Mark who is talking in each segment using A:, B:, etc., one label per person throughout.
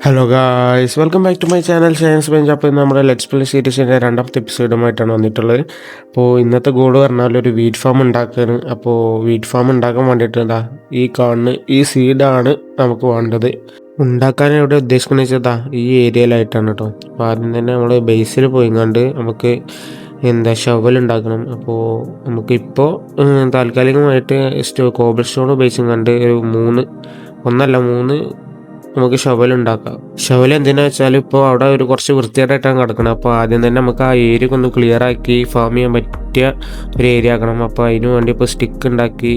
A: Hello guys, welcome back to my channel Science Bench. അപ്പോൾ ഇന്ന് നമ്മുടെ ലെറ്റ്സ് പ്ലേ സീരീസിൻ്റെ രണ്ടാമത്തെ എപ്പിസോഡുമായിട്ടാണ് വന്നിട്ടുള്ളത്. അപ്പോൾ ഇന്നത്തെ ഗോൾ പറഞ്ഞാൽ ഒരു വീറ്റ് ഫാം ഉണ്ടാക്കുകയാണ്. അപ്പോൾ വീറ്റ് ഫാം ഉണ്ടാക്കാൻ വേണ്ടിയിട്ട് ഈ കാണുന്ന ഈ സീഡാണ് നമുക്ക് വേണ്ടത്. ഉണ്ടാക്കാൻ ഇവിടെ ഉദ്ദേശിക്കുന്നത് വെച്ചാൽ ഈ ഏരിയയിലായിട്ടാണ് കേട്ടോ. അപ്പോൾ ആദ്യം തന്നെ നമ്മൾ ബേസിൽ പോയിങ്ങാണ്ട് നമുക്ക് ഷവൽ ഉണ്ടാക്കണം. അപ്പോൾ നമുക്കിപ്പോൾ താൽക്കാലികമായിട്ട് കോബിൾ സ്റ്റോൺ ഉപയോഗിച്ചും കണ്ട് ഒരു മൂന്ന് നമുക്ക് ഷവൽ ഉണ്ടാക്കാം. ഷവൽ എന്തിനാ വെച്ചാൽ ഇപ്പോൾ അവിടെ ഒരു കുറച്ച് വൃത്തിയായിട്ടാണ് കിടക്കണം. അപ്പോൾ ആദ്യം തന്നെ നമുക്ക് ആ ഏരിയ ഒന്ന് ക്ലിയർ ആക്കി ഫാം ചെയ്യാൻ പറ്റിയ ഒരു ഏരിയ ആക്കണം. അപ്പോൾ അതിന് വേണ്ടി ഇപ്പോൾ സ്റ്റിക്ക് ഉണ്ടാക്കി.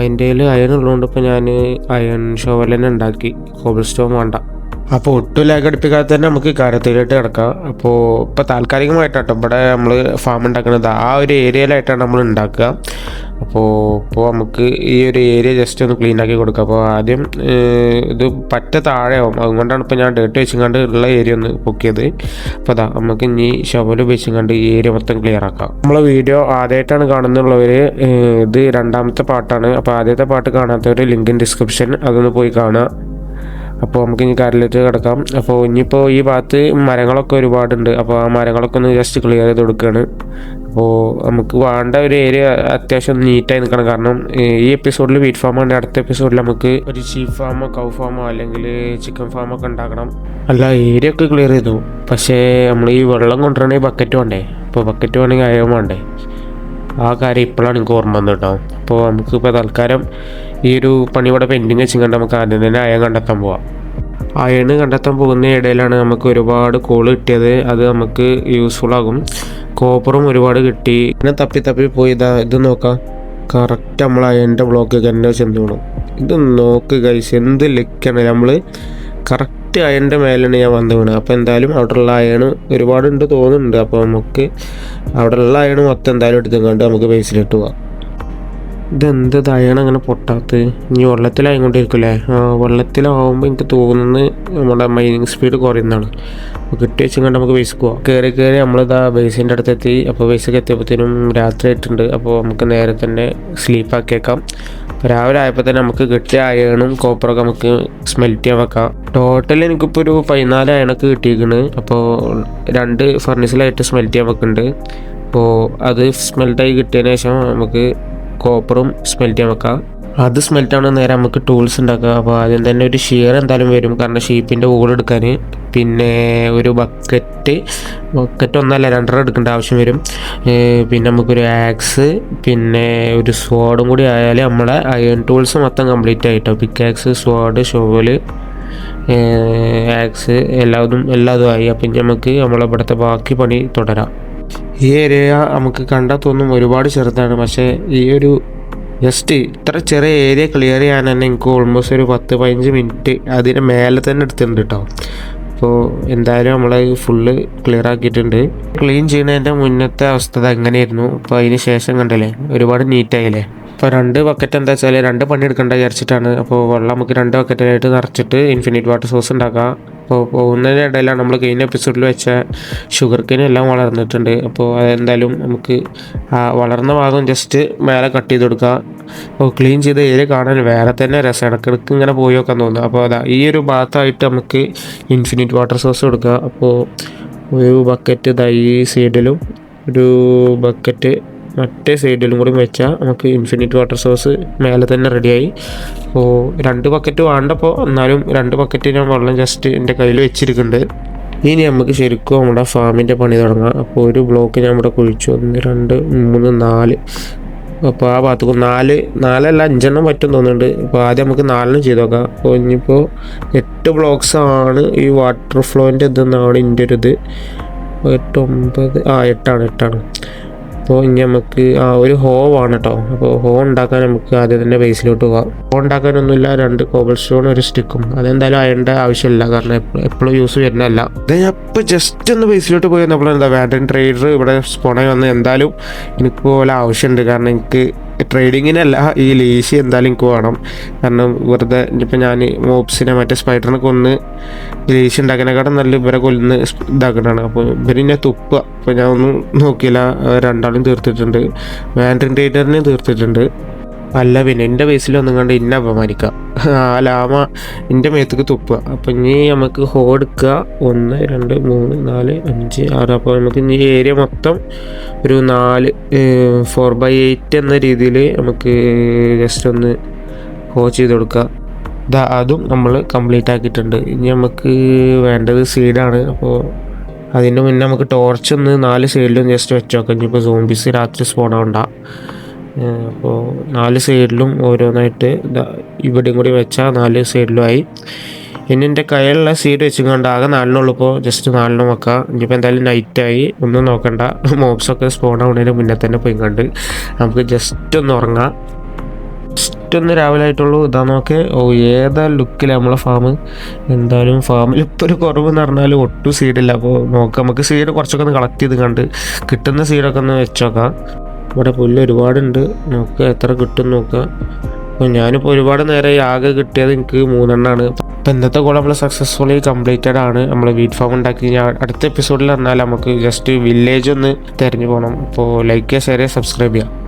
A: എൻ്റെ കയ്യിൽ അയൺ ഉള്ളതുകൊണ്ട് ഇപ്പോൾ ഞാൻ അയൺ ഷവൽ തന്നെ ഉണ്ടാക്കി. കോബിൾ സ്റ്റോൺ വേണ്ട. അപ്പോൾ ഒട്ടും ലാഗ് അടുപ്പിക്കാതെ തന്നെ നമുക്ക് കാര്യത്തിലായിട്ട് കിടക്കാം. അപ്പോൾ ഇപ്പോൾ താൽക്കാലികമായിട്ടാട്ടോ ഇവിടെ നമ്മൾ ഫാം ഉണ്ടാക്കുന്നത്. ആ ഒരു ഏരിയയിലായിട്ടാണ് നമ്മൾ ഉണ്ടാക്കുക. അപ്പോൾ നമുക്ക് ഈ ഒരു ഏരിയ ജസ്റ്റ് ഒന്ന് ക്ലീൻ ആക്കി കൊടുക്കുക. അപ്പോൾ ആദ്യം ഇത് പറ്റ താഴെയാവും, അതുകൊണ്ടാണ് ഇപ്പോൾ ഞാൻ ഡേട്ട് വെച്ചുകൊണ്ട് ഉള്ള ഏരിയ ഒന്ന് പൊക്കിയത്. അപ്പോൾ നമുക്ക് ഇനി ഷവൽ ഉപയോഗിച്ചുകൊണ്ട് ഈ ഏരിയ മൊത്തം ക്ലിയർ ആക്കാം. നമ്മളെ വീഡിയോ ആദ്യമായിട്ടാണ് കാണുന്നുള്ളവർ ഇത് രണ്ടാമത്തെ പാർട്ടാണ്. അപ്പോൾ ആദ്യത്തെ പാർട്ട് കാണാത്തവർ ലിങ്ക് ഇൻ ഡിസ്ക്രിപ്ഷൻ അതൊന്ന് പോയി കാണുക. അപ്പോൾ നമുക്ക് ഇനി കാര്യത്തിലേക്ക് കിടക്കാം. അപ്പോൾ ഇനിയിപ്പോൾ ഈ ഭാഗത്ത് മരങ്ങളൊക്കെ ഒരുപാടുണ്ട്. അപ്പോൾ ആ മരങ്ങളൊക്കെ ഒന്ന് ജസ്റ്റ് ക്ലിയർ ചെയ്ത് കൊടുക്കുകയാണ്. അപ്പോൾ നമുക്ക് വേണ്ട ഒരു ഏരിയ അത്യാവശ്യം നീറ്റായി നിൽക്കണം. കാരണം ഈ എപ്പിസോഡിൽ വീറ്റ് ഫാമാണ്, അടുത്ത എപ്പിസോഡിൽ നമുക്ക് ഒരു ഷീപ്പ് ഫാമോ കൗ ഫാമോ അല്ലെങ്കിൽ ചിക്കൻ ഫാമോ ഒക്കെ ഉണ്ടാക്കണം. അല്ല, ഏരിയ ഒക്കെ ക്ലിയർ ചെയ്തു. പക്ഷേ നമ്മൾ ഈ വെള്ളം കൊണ്ടുവരണമെങ്കിൽ ബക്കറ്റ് വേണ്ടേ? അപ്പോൾ ബക്കറ്റ് വേണമെങ്കിൽ അയവും വേണ്ടേ? ആ കാര്യം ഇപ്പോഴാണ് എനിക്ക് ഓർമ്മ വന്നത് കേട്ടോ. അപ്പോൾ നമുക്കിപ്പോൾ തൽക്കാലം ഈ ഒരു പണി ഇവിടെ പെൻഡിങ് വെച്ചുകൊണ്ട് നമുക്ക് ആദ്യം തന്നെ അയൺ കണ്ടെത്താൻ പോവാം. അയൺ കണ്ടെത്താൻ പോകുന്ന ഇടയിലാണ് നമുക്ക് ഒരുപാട് കോള് കിട്ടിയത്. അത് നമുക്ക് യൂസ്ഫുൾ ആകും. കോപ്പറും ഒരുപാട് കിട്ടി. പിന്നെ തപ്പി പോയി ഇത് നോക്കാം. കറക്റ്റ് നമ്മൾ അയണിൻ്റെ ബ്ലോക്ക് തന്നെ ചെന്ന് വീണു. ഇത് നോക്ക് ഗൈസ്, എന്ത് ലക്കാണ്. നമ്മൾ കറക്റ്റ് അയണിൻ്റെ മേലാണ് ഞാൻ വന്ന് വീണത്. അപ്പോൾ എന്തായാലും അവിടെയുള്ള അയൺ ഒരുപാടുണ്ട് തോന്നുന്നുണ്ട്. അപ്പോൾ നമുക്ക് അവിടെയുള്ള അയൺ മൊത്തം എന്തായാലും എടുത്തുകൊണ്ട് നമുക്ക് ബേസിലിട്ട് പോവാം. ഇതെന്ത് അയൺ അങ്ങനെ പൊട്ടാത്ത? ഇനി വെള്ളത്തിലായിക്കൊണ്ടിരിക്കില്ലേ? വെള്ളത്തിലാവുമ്പോൾ എനിക്ക് തോന്നുന്നത് നമ്മുടെ മൈനിങ് സ്പീഡ് കുറയുന്നതാണ്. അപ്പോൾ കിട്ടി വെച്ചുകൊണ്ട് നമുക്ക് ബേസിൽ പോവാം. കയറി നമ്മളിതാ ബേസിൻ്റെ അടുത്തെത്തി. അപ്പോൾ ബേസിൽ എത്തിയപ്പോഴത്തേനും രാത്രി ആയിട്ടുണ്ട്. അപ്പോൾ നമുക്ക് നേരെ തന്നെ സ്ലീപ്പാക്കിയേക്കാം. അപ്പോൾ രാവിലെ ആയപ്പോൾ തന്നെ നമുക്ക് കിട്ടിയ അയണും കോപ്പറൊക്കെ നമുക്ക് സ്മെൽറ്റ് ചെയ്യാൻ വെക്കാം. ടോട്ടൽ എനിക്കിപ്പോൾ ഒരു 14 അയണൊക്കെ കിട്ടിയിരിക്കുന്നു. അപ്പോൾ 2 ഫർണിസിലായിട്ട് സ്മെൽറ്റ് ചെയ്യാൻ വെക്കുന്നുണ്ട്. അപ്പോൾ അത് സ്മെൽറ്റായി കിട്ടിയതിന് ശേഷം നമുക്ക് കോപ്പറും സ്മെൽറ്റ് ചെയ്യാൻ വെക്കാം. അത് സ്മെൽറ്റാണ് നേരെ നമുക്ക് ടൂൾസ് ഉണ്ടാക്കുക. അപ്പോൾ ആദ്യം തന്നെ ഒരു ഷിയർ എന്തായാലും വരും, കാരണം ഷീപ്പിൻ്റെ എടുക്കാൻ. പിന്നെ ഒരു ബക്കറ്റ് ഒന്നല്ല 2 എടുക്കേണ്ട ആവശ്യം വരും. പിന്നെ നമുക്കൊരു ആക്സ്, പിന്നെ ഒരു സ്വാഡും കൂടി ആയാൽ നമ്മളെ അയൺ ടൂൾസ് മൊത്തം കംപ്ലീറ്റ് ആയിട്ടോ. പിക്കാക്സ്, സ്വാഡ്, ഷോവല്, ആക്സ് എല്ലാതും ആയി. അപ്പം നമുക്ക് നമ്മളെ ഇവിടുത്തെ ബാക്കി പണി തുടരാം. ഈ ഏരിയ നമുക്ക് കണ്ടാൽ തോന്നും ഒരുപാട് ചെറുതാണ്. പക്ഷേ ഈ ഒരു ജസ്റ്റ് ഇത്ര ചെറിയ ഏരിയ ക്ലിയർ ചെയ്യാൻ തന്നെ എനിക്ക് ഓൾമോസ്റ്റ് ഒരു 10-15 മിനിറ്റ് അതിന് മേലെ തന്നെ എടുത്തിട്ടുണ്ട് കേട്ടോ. അപ്പോൾ എന്തായാലും നമ്മൾ ഫുള്ള് ക്ലിയർ ആക്കിയിട്ടുണ്ട്. ക്ലീൻ ചെയ്യുന്നതിൻ്റെ മുന്നത്തെ അവസ്ഥ എങ്ങനെയായിരുന്നു. അപ്പോൾ അതിന് ശേഷം കണ്ടല്ലേ ഒരുപാട് നീറ്റായില്ലേ. അപ്പോൾ 2 ബക്കറ്റ് എന്താ വെച്ചാൽ 2 പണി എടുക്കേണ്ട വിചാരിച്ചിട്ടാണ്. അപ്പോൾ വെള്ളം നമുക്ക് 2 ബക്കറ്റായിട്ട് നിറച്ചിട്ട് ഇൻഫിനിറ്റ് വാട്ടർ സോസ് ഉണ്ടാക്കാം. അപ്പോൾ പോകുന്നതിൻ്റെ ഇടയിലാണ് നമ്മൾ കഴിഞ്ഞ എപ്പിസോഡിൽ വെച്ച ഷുഗർ കെയിൻ എല്ലാം വളർന്നിട്ടുണ്ട്. അപ്പോൾ അതെന്തായാലും നമുക്ക് വളർന്ന ഭാഗം ജസ്റ്റ് മേലെ കട്ട് ചെയ്ത് കൊടുക്കുക. അപ്പോൾ ക്ലീൻ ചെയ്ത ഏരിയ കാണാൻ വേറെ തന്നെ രസം, ഇടയ്ക്കിടയ്ക്ക് ഇങ്ങനെ പോയി നോക്കാൻ തോന്നുന്നു. അപ്പോൾ ഈ ഒരു ഭാഗത്തായിട്ട് നമുക്ക് ഇൻഫിനിറ്റ് വാട്ടർ സോസ് കൊടുക്കുക. അപ്പോൾ ഒരു ബക്കറ്റ് ഈ സൈഡിലും ഒരു ബക്കറ്റ് മറ്റേ സൈഡിലും കൂടി വെച്ചാൽ നമുക്ക് ഇൻഫിനിറ്റ് വാട്ടർ സോസ് മേലെ തന്നെ റെഡിയായി. അപ്പോൾ 2 ബക്കറ്റ് വേണ്ടപ്പോൾ എന്നാലും 2 ബക്കറ്റ് ഞാൻ വെള്ളം ജസ്റ്റ് എൻ്റെ കയ്യിൽ വെച്ചിരിക്കുന്നുണ്ട്. ഇനി നമുക്ക് ശരിക്കും നമ്മുടെ ഫാമിൻ്റെ പണി തുടങ്ങാം. അപ്പോൾ ഒരു ബ്ലോക്ക് ഞാൻ ഇവിടെ കുഴിച്ചു. 1 2 3 4. അപ്പോൾ ആ ഭാഗത്തേക്ക് 4 5 പറ്റും തോന്നുന്നുണ്ട്. അപ്പോൾ ആദ്യം നമുക്ക് 4 ചെയ്ത് നോക്കാം. അപ്പോൾ ഇനിയിപ്പോൾ 8 ബ്ലോക്സ് ആണ് ഈ വാട്ടർ ഫ്ലോൻ്റെ ഇതെന്നാണ് എൻ്റെ ഒരു ഇത്. 8 9 8ആണ്. അപ്പോൾ ഇനി നമുക്ക് ഒരു ഹോവാണ് കേട്ടോ. അപ്പോൾ ഹോ ഉണ്ടാക്കാൻ നമുക്ക് ആദ്യം തന്നെ ബേസിലോട്ട് പോകാം. ഹോ ഉണ്ടാക്കാനൊന്നുമില്ല, 2 കോബിൾ സ്റ്റോൺ, ഒരു സ്റ്റിക്കും. അതെന്തായാലും അയണ്ട ആവശ്യമില്ല, കാരണം എപ്പോഴും യൂസ് വരുന്നതല്ല. ഇത് ഞാൻ ഇപ്പോൾ ജസ്റ്റ് ഒന്ന് ബേസിലോട്ട് പോയി വന്നപ്പോൾ വാൻഡൻ ട്രേഡർ ഇവിടെ സ്പോണായി വന്ന്. എന്തായാലും എനിക്ക് പോലെ ആവശ്യമുണ്ട്, കാരണം എനിക്ക് ട്രേഡിങ്ങിനല്ല ഈ ലീശി എന്തായാലും എനിക്ക് വേണം. കാരണം വെറുതെ ഇപ്പം ഞാൻ മോപ്സിനെ മറ്റേ സ്പൈഡറിനെ കൊന്ന് ലീശി ഉണ്ടാക്കാനേക്കാട്ടും നല്ല ഇവരെ കൊല്ലുന്ന ഇതാക്കണതാണ്. അപ്പോൾ ഇവരിന്നെ തുപ്പുക. അപ്പോൾ ഞാൻ ഒന്നും നോക്കിയില്ല, 2 തീർത്തിട്ടുണ്ട്. വാൻഡൻ ട്രേഡറിനെ തീർത്തിട്ടുണ്ട്. അല്ല പിന്നെ എൻ്റെ ബേസിലൊന്നും കണ്ട് ഇന്നെ അപമാനിക്കുക, ആ ലാമ എൻ്റെ മേത്തേക്ക് തുപ്പുക. അപ്പം ഇനി നമുക്ക് ഹോ എടുക്കുക, 1 2 3 4 5 6. അപ്പോൾ നമുക്ക് ഇനി ഏരിയ മൊത്തം ഒരു 4/8 എന്ന രീതിയിൽ നമുക്ക് ജസ്റ്റ് ഒന്ന് ഹോ ചെയ്ത് കൊടുക്കുക. അതും നമ്മൾ കംപ്ലീറ്റ് ആക്കിയിട്ടുണ്ട്. ഇനി നമുക്ക് വേണ്ടത് സീഡാണ്. അപ്പോൾ അതിൻ്റെ മുന്നേ നമുക്ക് ടോർച്ച് ഒന്ന് 4 സൈഡിലും ജസ്റ്റ് വെച്ച് നോക്കാം. ഇനിയിപ്പോൾ സോംബീസ് രാത്രി സ്പോണാവണ്ട. അപ്പോൾ 4 സൈഡിലും ഓരോന്നായിട്ട് ഇവിടെയും കൂടി വെച്ചാൽ 4 സൈഡിലും ആയി. ഇനി എൻ്റെ കയ്യിലുള്ള സീഡ് വെച്ചുകൊണ്ട് ആകെ 4 ഇപ്പോൾ ജസ്റ്റ് 4 വെക്കാം. ഇനിയിപ്പോൾ എന്തായാലും നൈറ്റായി, ഒന്നും നോക്കണ്ട. മോബ്സൊക്കെ സ്പോൺ ആവുന്നതിന് മുന്നേ തന്നെ പോയി കണ്ട് നമുക്ക് ജസ്റ്റ് ഒന്ന് ഉറങ്ങാം. ജസ്റ്റ് ഒന്ന് രാവിലെ ആയിട്ടുള്ളൂ. ഇതാ നോക്കെ, ഏതാ ലുക്കില്ല നമ്മളെ ഫാം. എന്തായാലും ഫാമിൽ ഇപ്പോൾ ഒരു കുറവെന്ന് പറഞ്ഞാൽ ഒട്ടും സീഡില്ല. അപ്പോൾ നോക്കാം, നമുക്ക് സീഡ് കുറച്ചൊക്കെ ഒന്ന് കളക്ട് ചെയ്ത് കണ്ട് കിട്ടുന്ന സീഡൊക്കെ ഒന്ന് വെച്ചോക്കാം. ഇവിടെ പുല്ല് ഒരുപാടുണ്ട്, നോക്കുക എത്ര കിട്ടും നോക്കുക. അപ്പോൾ ഞാനിപ്പോൾ ഒരുപാട് നേരം ആകെ കിട്ടിയത് എനിക്ക് 3 എണ്ണമാണ്. അപ്പോൾ ഇന്നത്തെ ഗോൾ നമ്മൾ സക്സസ്ഫുള്ളി കംപ്ലീറ്റഡ് ആണ്. നമ്മൾ വീറ്റ് ഫാം ഉണ്ടാക്കി. ഞാൻ അടുത്ത എപ്പിസോഡിൽ പറഞ്ഞാൽ നമുക്ക് ജസ്റ്റ് വില്ലേജ് ഒന്ന് തിരഞ്ഞു പോകണം. അപ്പോൾ ലൈക്ക് ചെയ്യുക, ഷെയർ ചെയ്യുക, സബ്സ്ക്രൈബ് ചെയ്യുക.